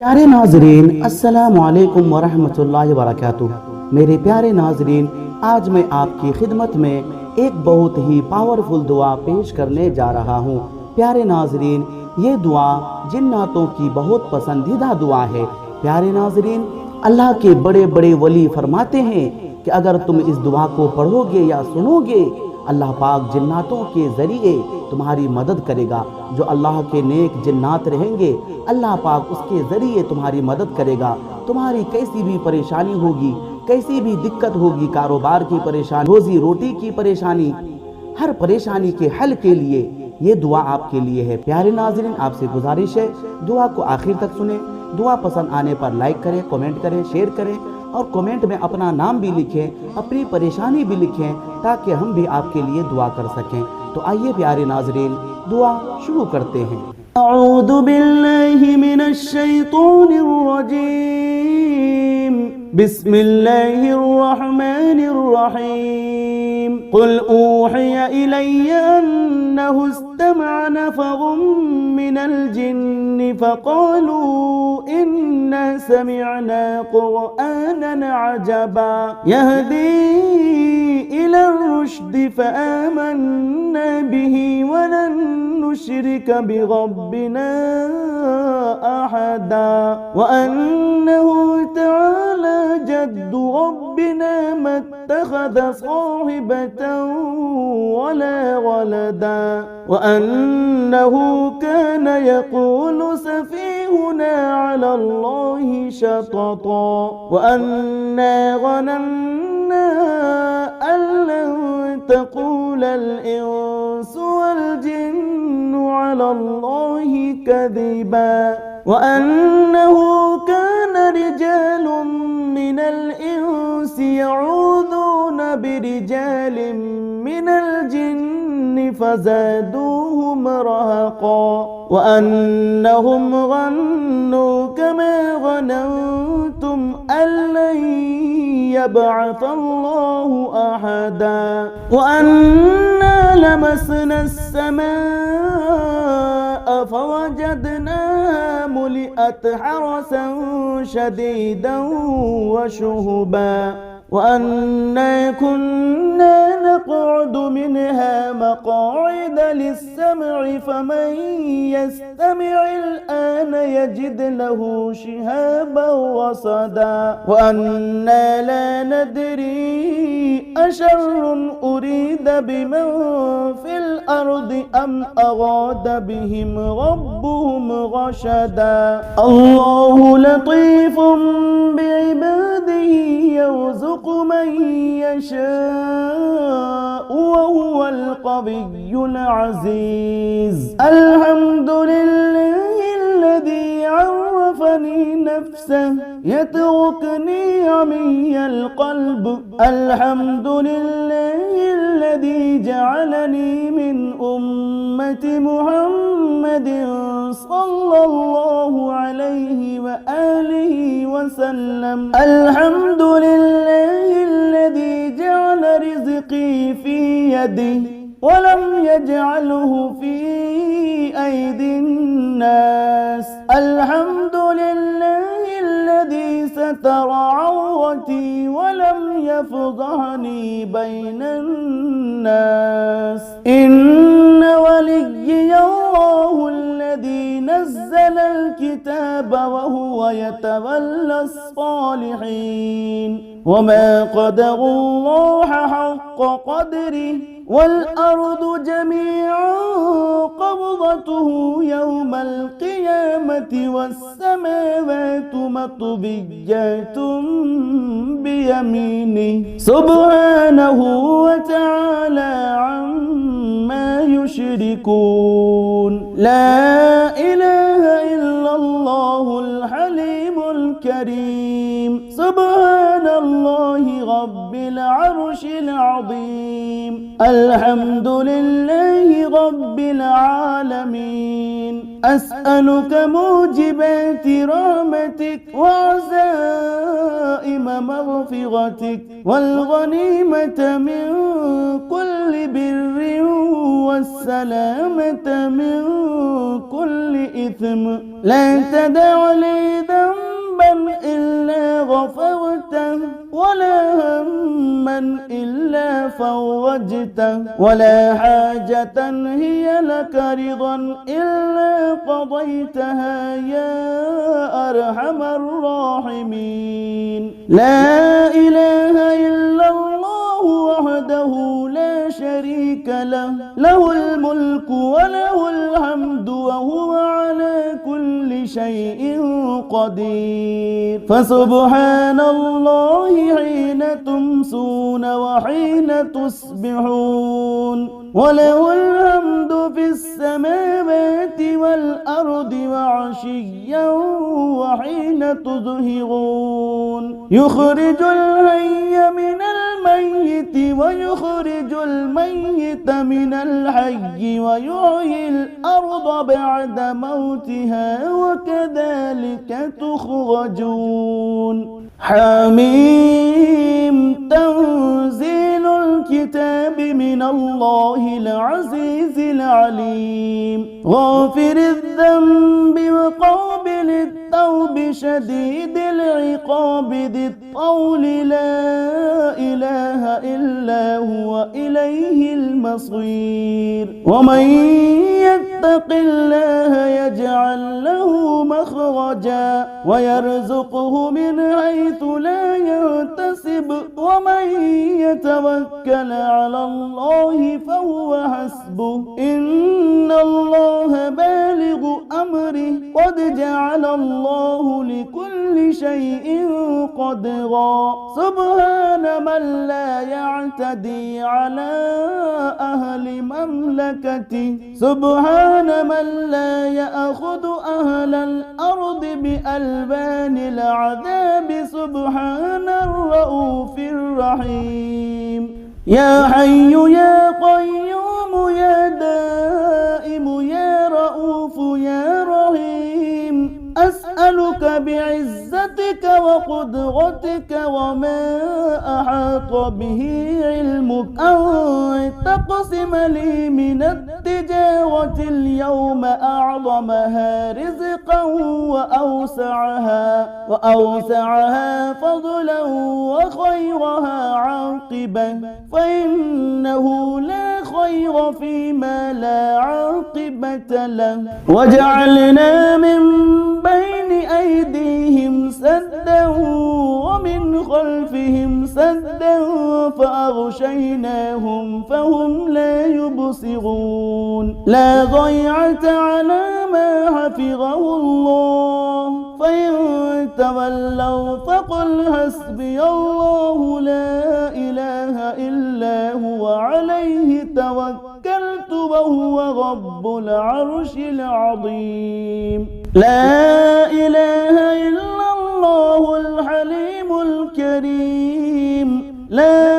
प्यारे नाजरीन, अस्सलामु अलैकुम वरहमतुल्लाहि वबरकातुह। मेरे प्यारे नाजरीन, आज मैं आपकी खिदमत में एक बहुत ही पावरफुल दुआ पेश करने जा रहा हूँ। प्यारे नाजरीन, ये दुआ जिन्नातों की बहुत पसंदीदा दुआ है। प्यारे नाजरीन, अल्लाह के बड़े बड़े वली फरमाते हैं कि अगर तुम इस दुआ को पढ़ोगे या सुनोगे, अल्लाह पाक जिन्नातों के ज़रिए तुम्हारी मदद करेगा। जो अल्लाह के नेक जिन्नात रहेंगे, अल्लाह पाक उसके ज़रिए तुम्हारी मदद करेगा। तुम्हारी कैसी भी परेशानी होगी, कैसी भी दिक्कत होगी, कारोबार की परेशानी, रोज़ी रोटी की परेशानी, हर परेशानी के हल के लिए ये दुआ आपके लिए है। प्यारे नाज़रीन, आपसे गुजारिश है दुआ को आखिर तक सुने। दुआ पसंद आने पर लाइक करें, कमेंट करें, शेयर करें और कमेंट में अपना नाम भी लिखें, अपनी परेशानी भी लिखें, ताकि हम भी आपके लिए दुआ कर सकें। तो आइए प्यारे नाज़रीन, दुआ शुरू करते हैं। अऊज़ु बिल्लाहि मिनश शैतानिर रजीम, बिस्मिल्लाहिर रहमानिर रहीम। कुल ऊहिया इलैया अन्नहु इस्तमअ नफ़रुम मिनल जिन्नि फ़क़ालू इन्ना समिअना क़ुरआनन अजबा यहदी इलर रुश्दि फ़आमन्ना बिही वलन नुश्रिक बिरब्बिना अहदा वअन्नहु तआला जद्दु रब्बिना मत्तख़ज़ साहिबतन वला वलदा वअन्नहु कान यक़ूलु सफ़ीहुना अला अल्लाहि शतता वअन्ना ज़नन्ना अल्लन तक़ूलल इंसु वल जिन्नु अला अल्लाहि कज़िबा वअन्नहु कान रिजालुम मिनल इंसि यऊज़ून बिरिजालिम मिनल जिन्नि फज़ादूहुम रहक़ा वअन्नहुम ज़न्नु कमा ज़ननतुम अल्लन यबअथल्लाहु अहदा वअन्ना लमस्ना अस्समाअ फवजदनाहा मुलिअत हरसन शदीदन वशुहुबा वअन्ना कुन्ना नक़उदु मिनहा मक़ाዒद लिस्सम'i फमन यस्तमि'il आन यजिद लहु शिहाबन रसदा वअन्ना ला नदरी अशर्रुन उरीद बिमन फिल अर्दि अम अराद बिहिम रब्बुहुम रशदा अल्लाहु लतीफुम बिइबादिही यर्ज़ुक़ु मन यशाअ वहुवल क़वियुल अज़ीज़ अल्हम्दुलिल्लाहिल्लज़ी अर्रफ़नी नफ़्सह यतरुकनी अमिय्यल क़ल्ब अल्हम्दुलिल्लाहिल्लज़ी जअलनी मिन उम्मति मुहम्मदिन सल्लल्लाहु अलैहि व आलिहि वसल्लम अल्हम्दुलिल्लाहिल्लज़ी जअल रिज़क़ी फ़ी यदिही वलम यजअलहु फ़ी ऐदिन नास अल्हम्दुलिल्लाहिल्लज़ी सतरा औरती वलम यफ़ज़हनी बैनन नास इन्न वलिय्यल्लाहुल्लज़ी नज़्ज़लल किताब वहुव यतवल्लस सालिहीन वमा क़दरुल्लाह हक़्क़ क़द्रिही वल्अर्दु जमीअन क़ब्ज़तुहु यौमल क़ियामति वस्समावातु मत्विय्यतुन बियमीनिही सुब्हानहु व तआला अम्मा युश्रिकून ला इलाहा इल्लल्लाहुल हलीमुल الكريم سبحان الله رب العرش العظيم الحمد لله رب العالمين أسألك موجبات رحمتك وعزائم مغفرتك والغنيمة من كل بر والسلامة من كل إثم لا تدع لي ذنبا إلا غفرته ولا هما إلا فرجته ولا حاجة هي لك رضا إلا قضيتها يا أرحم الراحمين لا إله إلا الله وحده لا شريك له له الملك وله الحمد وهو على كل شيء قدير فسبحان الله حين تمسون وحين تصبحون وله الحمد في السماوات والأرض وعشيا وحين تظهرون يخرج الحي من الميت ويخرج الميت من الحي ويحيي الأرض بعد موتها وكذلك تخرجون حميم تنزيل الكتاب من الله العزيز العليم غافر الذنب وقابل التوب شديد العقاب ذي الطول لا إله إلا هو إليه المصير ومن يتق الله يجعل له مخرجا ويرزقه من حيث لا يحتسب ومن يتوكل على الله فهو حسبه إن الله بالغ أمره قد جعل الله لكل شيء قدرا سبحان من لا يعتدي على أهل مملكته سبحان من لا يأخذ أهل الأرض بألبان العذاب سبحان الرؤوف الرحيم يا حي يا قيوم يا دائم يا رؤوف يا رحيم أسألك بعزتك وقدرتك وما أحاط به علمك أن تقسم لي من التجارة اليوم أعظمها رزقا وأوسعها فضلا وخيرها عاقبة فإنه لا خير فيما لا عاقبة له وجعلنا من بين أيديهم سدا ومن خلفهم سدا فأغشيناهم فهم لا يبصرون لا ضيعة على ما حفظه الله فإن تولوا فقل حسبي الله لا إله إلا هو عليه توكلت وهو رب العرش العظيم لا إله إلا الله الحليم الكريم لا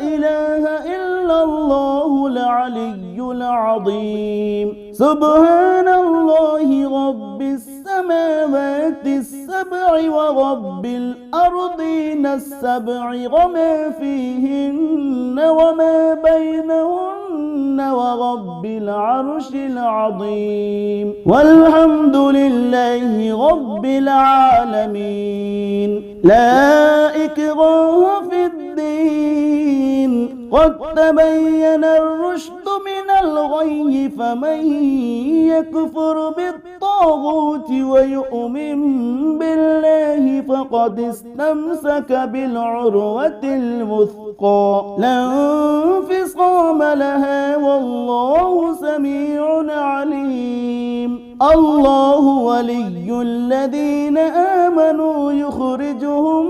إله إلا الله العلي العظيم سبحان الله رب السماوات السبع ورب الأرضين السبع وما فيهن وما بينهن ورب العرش العظيم والحمد لله رب العالمين لا إكراه في الدين قد تبين الرشد من الغي فمن يكفر بالطاغوت ويؤمن بالله فقد استمسك بالعروة الوثقى لا انفصام لها والله سميع عليم الله ولي الذين آمنوا يخرجهم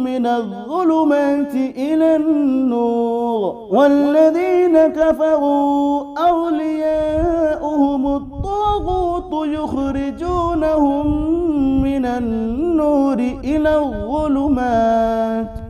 من الظلمات إلى النور والذين كفروا أولياؤهم الطاغوت يخرجونهم من النور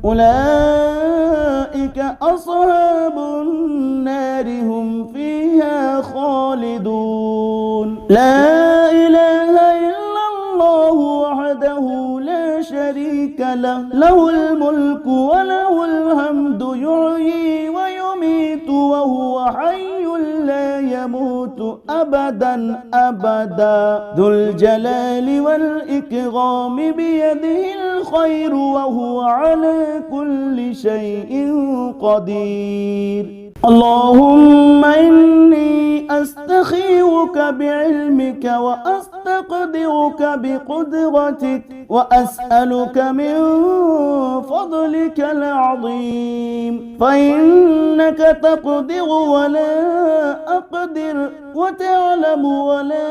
أولئك أصحاب النار هم فيها خالدون. لا إله إلا الله وحده لا شريك له، له الملك وله الحمد يحيي ويميت وهو حي لا يموت أبدا أبدا، ذو الجلال والإكرام بيده الخير وهو على كل شيء قدير. اللهم إني أستخيرك بعلمك وأستقدرك بقدرتك وأسألك من فضلك العظيم، فإنك تقدر ولا أقدر وتعلم ولا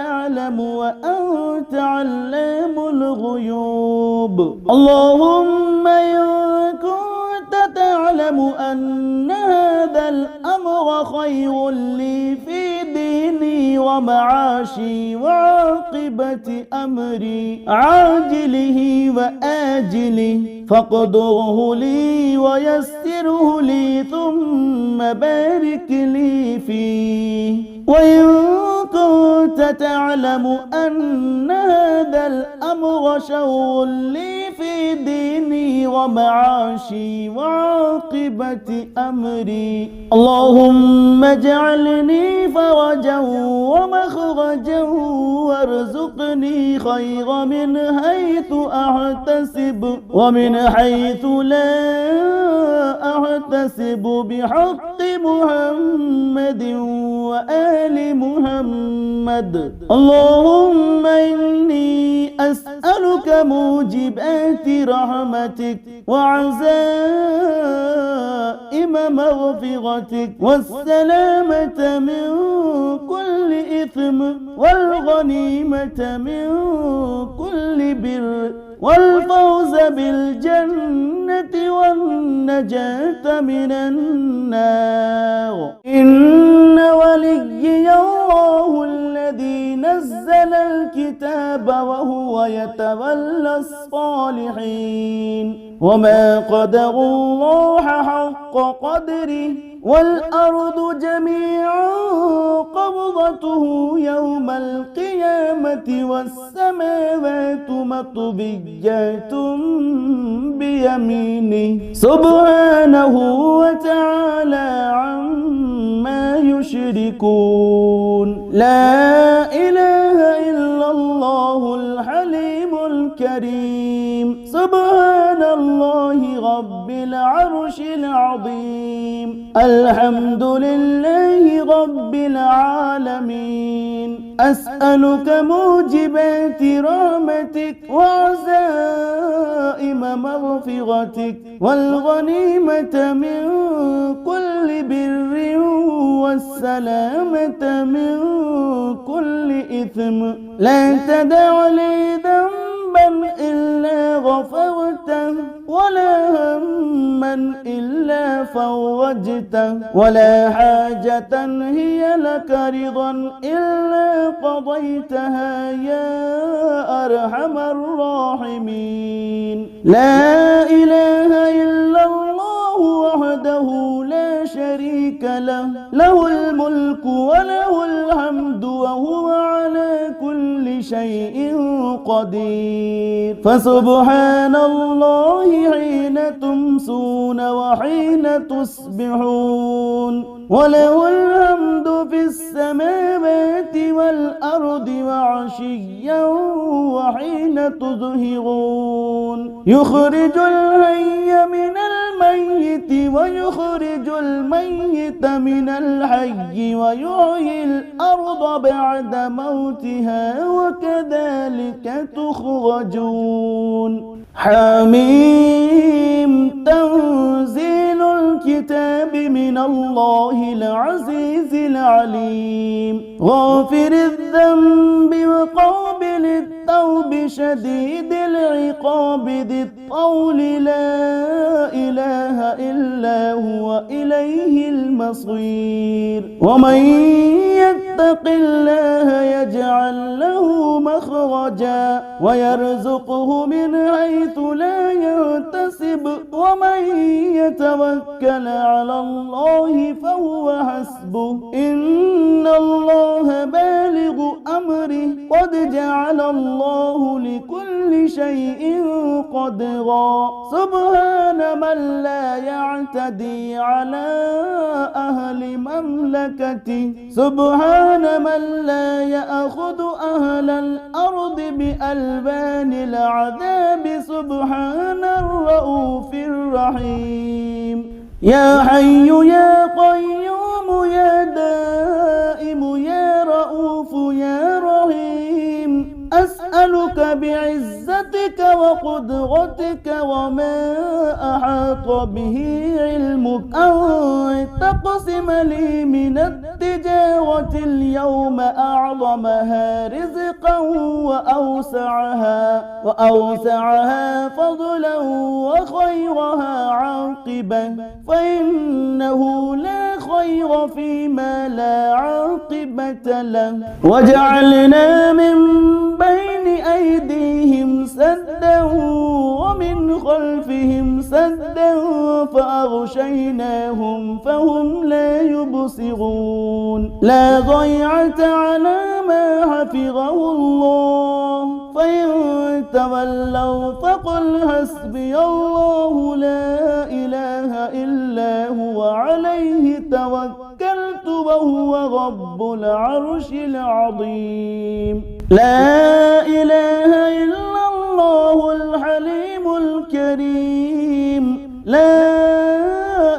أعلم وأنت علام الغيوب. اللهم إن كنت تعلم أن هذا الأمر خير لي في ديني ومعاشي وعاقبة أمري عاجله وآجله فاقدره لي ويسره لي ثم بارك لي فيه. وإن كنت تعلم أن هذا الأمر شر لي في ديني ومعاشي وعاقبة أمري اللهم اجعلني فرجا ومخرجا وارزقني خير من حيث أحتسب ومن حيث لا أحتسب بحق محمد وآل محمد. اللهم إني أسألك موجبات رحمتك وعزائم مغفرتك والسلامة من كل إثم والغنيمة من كل بر والفوز بالجنة والنجاة من النار. إن وليي الله الذي نزل الكتاب وهو يتولى الصالحين. وما قدروا الله حق قدره والأرض جميعا قبضته يوم القيامة والسماوات مطويات بيمينه سبحانه وتعالى عما يشركون. لا إله إلا الله الحليم الكريم سبحان الله رب العرش العظيم. الحمد لله رب العالمين. أسألك موجبات رحمتك وعزائم مغفرتك والغنيمة من كل بر والسلامة من كل إثم. لا تدع لي ذنبا إلا غفرته ولا هما إلا فرجته ولا حاجة هي لك رضا إلا قضيتها يا أرحم الراحمين. لا إله إلا الله وحده لا شريك له، له الملك وله الحمد وهو على كل شيء قدير. فسبحان الله حين تمسون وحين تصبحون وله الحمد في السماوات والأرض وعشيا وحين تظهرون. يخرج الحي من الميت ويخرج الميت من الحي ويحيي الأرض بعد موتها وكذلك تخرجون. حميم تنزيل الكتاب من الله العزيز العليم غافر الذنب وقابل التوب شديد العقاب ذي الطول لا إله إلا هو إليه المصير. ومن يتق الله يجعل له مخرجا ويرزقه من حيث لا يحتسب ومن يتوكل على الله فهو حسبه إن الله بالغ أمره قد جعل الله لكل شيء قدرا سبحان من لا يعتدي على أهل مملكته سبحان من لا يأخذ أهل الأرض بألبان العذاب سبحان الرؤوف الرحيم يا حي يا قيوم يا دائم يا رؤوف يا رحيم أسألك بعزتك وقدرتك وما أحاط به علمك أن تقسم لي من التجارة اليوم أعظمها رزقا وأوسعها فضلا وخيرها عاقبة فإنه لا خير فيما لا عاقبة له وجعلنا من بين أيديهم سدا ومن خلفهم سدا فأغشيناهم فهم لا يبصرون لا ضيعة على ما حفظه الله فإن تولوا فقل حسبي الله لا إله إلا هو عليه توكلت وهو رب العرش العظيم لا إله إلا الله الحليم الكريم لا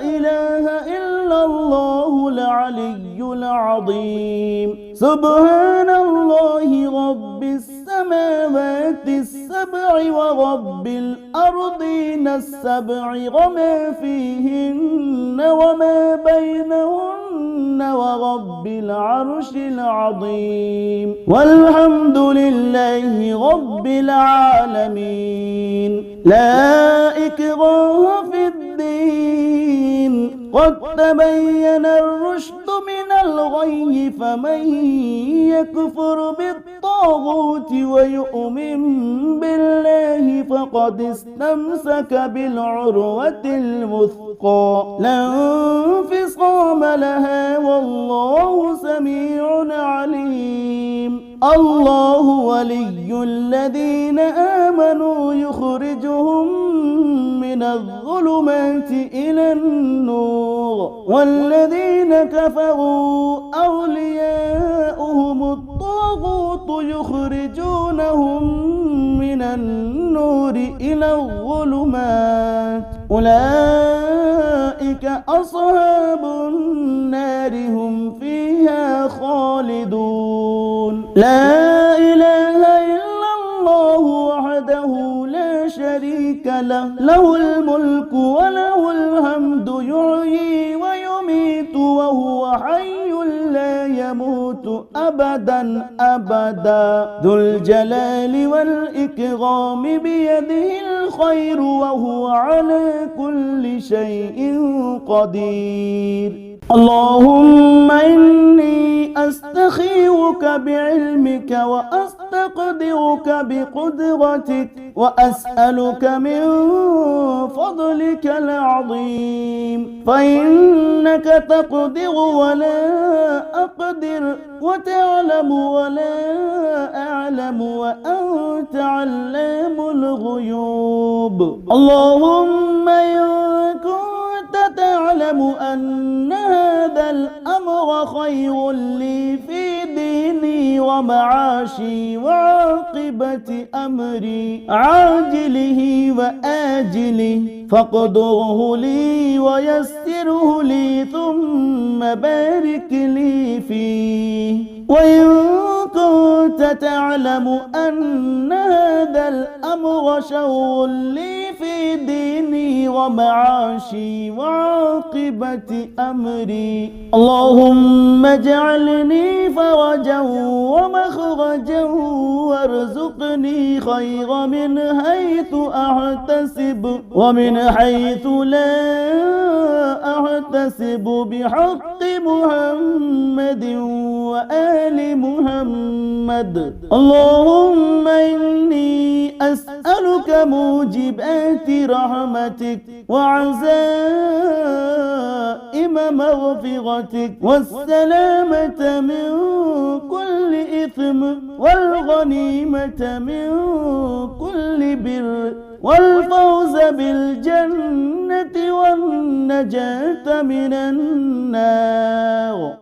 إله إلا الله العلي العظيم سبحان الله رب السماوات السبع ورب الأرضين السبع وما فيهن وما بينهن ورب العرش العظيم والحمد لله رب العالمين لا إكراه في الدين قد تبين الرشد من الغي فمن يكفر بالطاغوت ويؤمن بالله فقد استمسك بالعروة الوثقى لا انفصام لها والله سميع عليم الله ولي الذين آمنوا يخرجهم من الظلمات إلى النور والذين كفروا أولياؤهم الطاغوت يخرجونهم من النور إلى الظلمات أولئك أصحاب النار هم فيها خالدون لا إله إلا الله وحده لا شريك له له الملك وله الحمد يحيي ويميت وهو حي لا يموت أبدا أبدا ذو الجلال والإكرام بيده الخير وهو على كل شيء قدير اللهم إني أستخيرك بعلمك وأستقدرك بقدرتك وأسألك من فضلك العظيم فإنك تقدر ولا أقدر وتعلم ولا أعلم وأنت علام الغيوب اللهم إن كنت تعلم أن هذا الأمر خير لي في ديني ومعاشي وعاقبة أمري عاجله وآجله فاقدره لي ويسره لي ثم بارك لي فيه وإن كنت تعلم أن هذا الأمر شر لي في ديني ومعاشي وعاقبة أمري. اللهم اجعلني فرجا ومخرجا وارزقني خير من حيث أحتسب ومن حيث لا أحتسب بحق محمد وآل محمد. اللهم إني أسألك موجبات رحمتك وعزائم مغفرتك والسلامة من كل إثم والغنيمة من كل بر والفوز بالجنة والنجاة من النار.